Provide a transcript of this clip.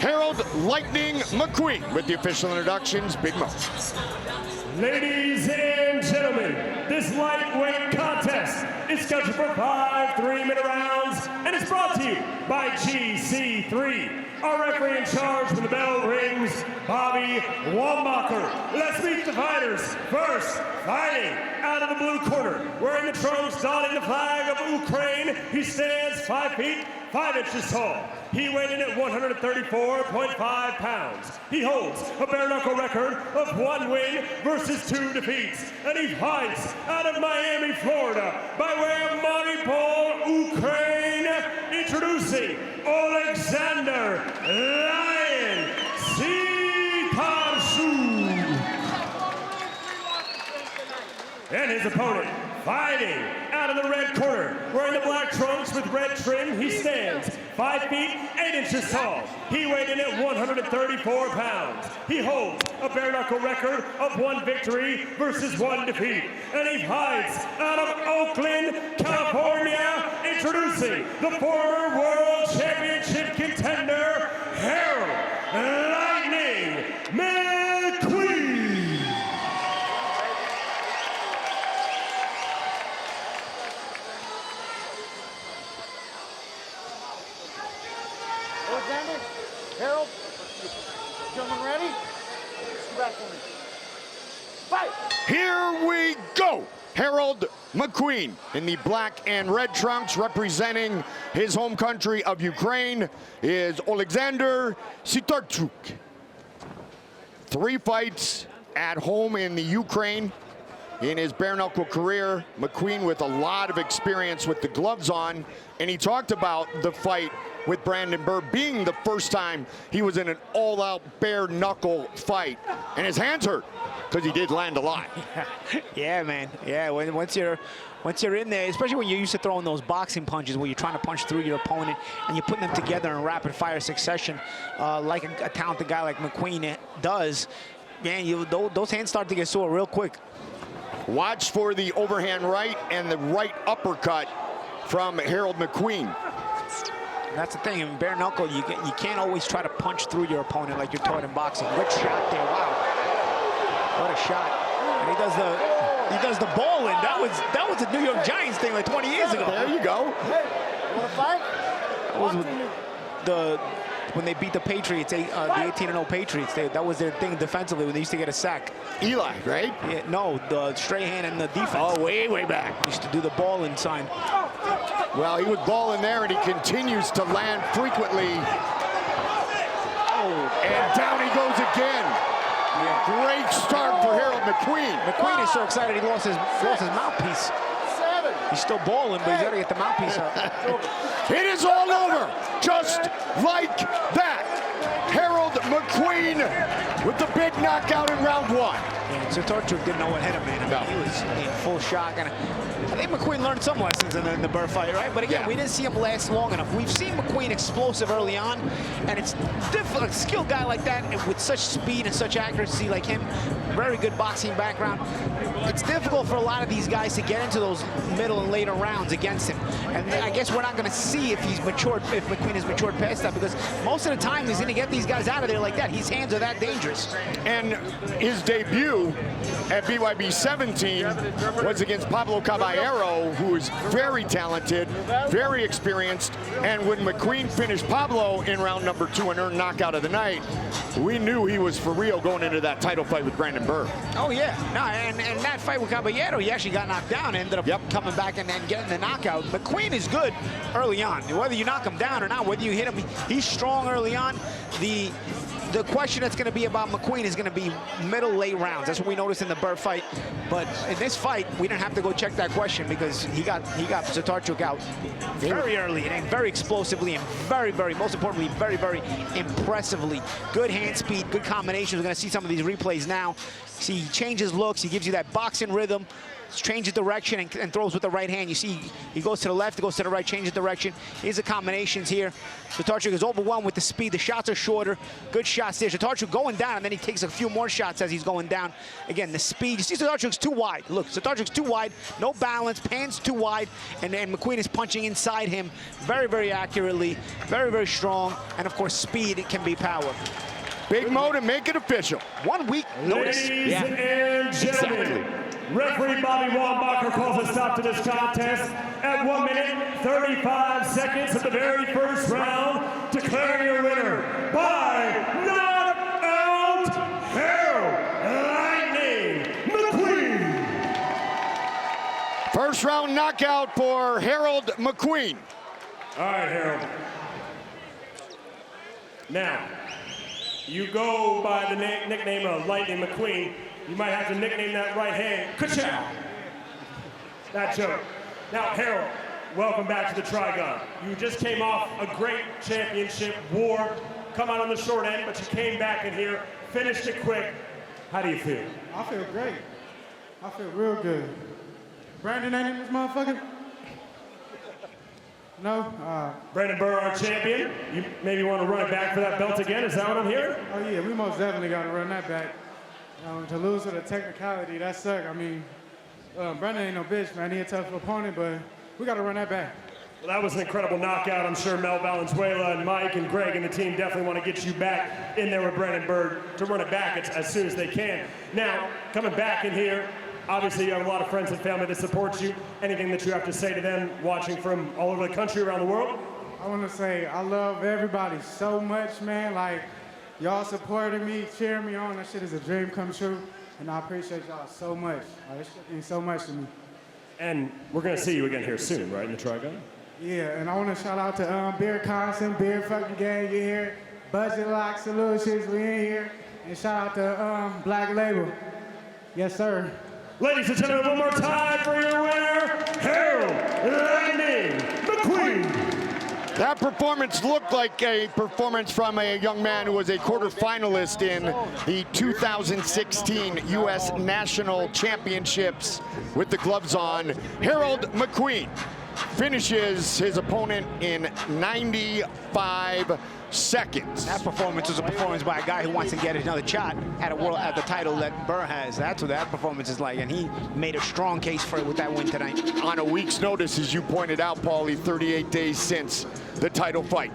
Harold "Lightning" McQueen with the official introductions. Big Mo. Ladies and gentlemen, this lightweight contest is scheduled for 5 3-minute rounds and is brought to you by GC3. Our referee in charge when the bell rings, Bobby Wambacher. Let's meet the fighters. First, fighting out of the blue corner, wearing the trunks, donning the flag of Ukraine. He stands 5 feet 5 inches tall. He weighed in at 134.5 pounds. He holds a bare knuckle record of 1 win versus 2 defeats. And he fights out of Miami, Florida, by way of Mariupol, Ukraine. Introducing Alexander Lion Sitarchuk. And his opponent, fighting out of the red corner, wearing the black trunks with red trim. He stands 5 feet 8 inches tall. He weighed in at 134 pounds. He holds a bare knuckle record of 1 victory versus 1 defeat. And he fights out of Oakland, California. Introducing the former world championship contender, Harold "Lightning" McQueen. Alexander, Harold, gentlemen ready? Come back for me. Fight! Here we go. Harold McQueen in the black and red trunks, representing his home country of Ukraine, is Alexander Sitarchuk. 3 fights at home in the Ukraine in his bare knuckle career. McQueen with a lot of experience with the gloves on, and he talked about the fight with Brandon Burr being the first time he was in an all-out bare knuckle fight, and his hands hurt because he did land a lot. Yeah, man. Yeah, once you're in there, especially when you're used to throwing those boxing punches where you're trying to punch through your opponent and you're putting them together in rapid fire succession, like a talented guy like McQueen does, man, those hands start to get sore real quick. Watch for the overhand right and the right uppercut from Harold McQueen. That's the thing, in bare knuckle, you can't always try to punch through your opponent like you're taught in boxing. Good shot there, wow. What a shot. And he does the ball in. That was a New York Giants thing like 20 years ago. There you go. Hey, you wanna fight? That was when they beat the Patriots, the 18-0 Patriots. That was their thing defensively when they used to get a sack. Eli, right? Yeah, no, the Strahan and the defense. Oh, way back. Used to do the ball in sign. Well, he was balling there, and he continues to land frequently. Oh, and down he goes again. Yeah. Great start for Harold McQueen. McQueen is so excited he lost his mouthpiece. He's still balling, but he's got to get the mouthpiece out. It is all over, just like that. Harold McQueen with the big knockout in round 1. Yeah, Sitarchuk didn't know what hit him, man. He was in full shock. And I think McQueen learned some lessons in the Burr fight, right? But again, we didn't see him last long enough. We've seen McQueen explosive early on, and it's difficult. A skilled guy like that with such speed and such accuracy like him, very good boxing background. It's difficult for a lot of these guys to get into those middle and later rounds against him. And I guess we're not going to see if he's matured, if McQueen has matured past that, because most of the time he's going to get these guys out of there like that. His hands are that dangerous. And his debut at BYB 17 was against Pablo Caballero, who is very talented, very experienced. And when McQueen finished Pablo in round number 2 and earned knockout of the night, we knew he was for real going into that title fight with Brandon Burr. Oh, yeah. No, and that fight with Caballero, he actually got knocked down, ended up coming back and getting the knockout. McQueen is good early on. Whether you knock him down or not, whether you hit him, he's strong early on. The question that's going to be about McQueen is going to be middle, late rounds. That's what we noticed in the Burr fight. But in this fight, we didn't have to go check that question because he got Sitarchuk out very early and very explosively and very, most importantly, very impressively. Good hand speed, good combinations. We're going to see some of these replays now. See, he changes looks. He gives you that boxing rhythm. changes direction and throws with the right hand. You see he goes to the left, goes to the right, changes direction. Here's the combinations here. Sitarchuk is overwhelmed with the speed. The shots are shorter. Good shots there. Sitarchuk going down, and then he takes a few more shots as he's going down. Again, the speed. You see Sitarchuk's too wide. Look, Sitarchuk's too wide. No balance. Pans too wide. And McQueen is punching inside him very, very accurately. Very, very strong. And, of course, speed can be power. Big Mo to make it official. 1 week notice. Ladies and gentlemen, referee Bobby Wambacher calls a stop to this contest at 1 minute, 35 seconds of the very first round, declaring your winner by knockout, Harold Lightning McQueen. First round knockout for Harold McQueen. All right, Harold. Now, you go by the nickname of Lightning McQueen. You might have to nickname that right hand Ka-chow. That joke. Now, Harold, welcome back to the Trigon. You just came off a great championship war, come out on the short end, but you came back in here, finished it quick. How do you feel? I feel great. I feel real good. Brandon ain't in this motherfucker? No? Brandon Burr, our champion. You maybe want to run it back for that belt again? Is that what I'm hearing? Oh yeah, we most definitely got to run that back. To lose with a technicality, that suck. I mean, Brandon ain't no bitch, man. He a tough opponent, but we got to run that back. Well, that was an incredible knockout. I'm sure Mel Valenzuela and Mike and Greg and the team definitely want to get you back in there with Brandon Burr to run it back as soon as they can. Now, coming back in here, obviously, you have a lot of friends and family that support you. Anything that you have to say to them watching from all over the country, around the world? I want to say I love everybody so much, man. Like, y'all supporting me, cheering me on. That shit is a dream come true. And I appreciate y'all so much. This shit means so much to me. And we're going to see you again here soon, right, in the Trigon? Yeah, and I want to shout out to Beer Constant, Beer Fucking Gang, you here. Budget Lock Solutions, we in here. And shout out to Black Label. Yes, sir. Ladies and gentlemen, one more time for your winner, Harold Lightning McQueen. That performance looked like a performance from a young man who was a quarterfinalist in the 2016 U.S. National Championships with the gloves on. Harold McQueen finishes his opponent in 95 seconds. That performance was a performance by a guy who wants to get another shot at the title that Burr has. That's what that performance is like, and he made a strong case for it with that win tonight. On a week's notice, as you pointed out, Paulie, 38 days since the title fight.